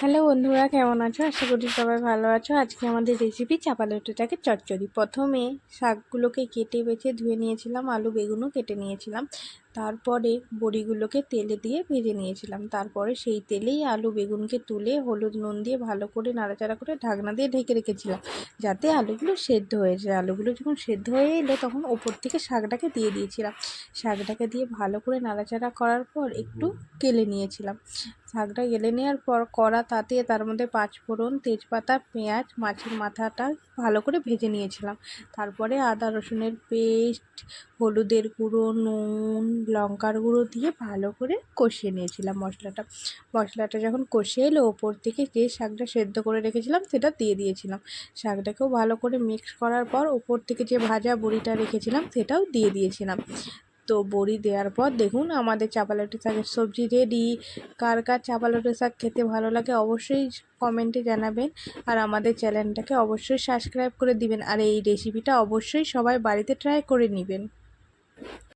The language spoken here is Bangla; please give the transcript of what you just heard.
হ্যালো বন্ধুরা, কেমন আছো? আশা করি সবাই ভালো আছো। আজকে আমাদের রেসিপি চাপা লুটিটাকে চচ্চড়ি। প্রথমে শাকগুলোকে কেটে বেছে ধুয়ে নিয়েছিলাম, আলু বেগুনও কেটে নিয়েছিলাম। তারপরে বড়িগুলোকে তেলে দিয়ে ভেজে নিয়েছিলাম। তারপরে সেই তেলেই আলু বেগুনকে তুলে হলুদ নুন দিয়ে ভালো করে নাড়াচাড়া করে ঢাকনা দিয়ে ঢেকে রেখেছিলাম, যাতে আলুগুলো সেদ্ধ হয়ে যায়। আলুগুলো যখন সেদ্ধ হয়ে এলো তখন ওপর থেকে শাকটাকে দিয়ে দিয়েছিলাম। শাকটাকে দিয়ে ভালো করে নাড়াচাড়া করার পর একটু গেলে নিয়েছিলাম। শাকটা গেলে নেওয়ার পর কড়া তাতে তার মধ্যে পাঁচফোড়ন, তেজপাতা, পেঁয়াজ, মাছের মাথাটা ভালো করে ভেজে নিয়েছিলাম। তারপরে আদা রসুনের পেস্ট, হলুদের গুঁড়ো, নুন, লঙ্কার গুঁড়ো দিয়ে ভালো করে কষিয়ে নিয়েছিলাম মশলাটা যখন কষিয়ে এলো ওপর থেকে যে শাকটা সেদ্ধ করে রেখেছিলাম সেটা দিয়ে দিয়েছিলাম। শাকটাকেও ভালো করে মিক্স করার পর ওপর থেকে যে ভাজা বড়িটা রেখেছিলাম সেটাও দিয়ে দিয়েছিলাম। তো বড়ি দেওয়ার পর দেখুন আমাদের চাপা লুটি শাকের সবজি রেডি। কার কার চাপা লুটি শাক খেতে ভালো লাগে অবশ্যই কমেন্টে জানাবেন, আর আমাদের চ্যানেলটাকে অবশ্যই সাবস্ক্রাইব করে দিবেন। আর এই রেসিপিটা অবশ্যই সবাই বাড়িতে ট্রাই করে নেবেন।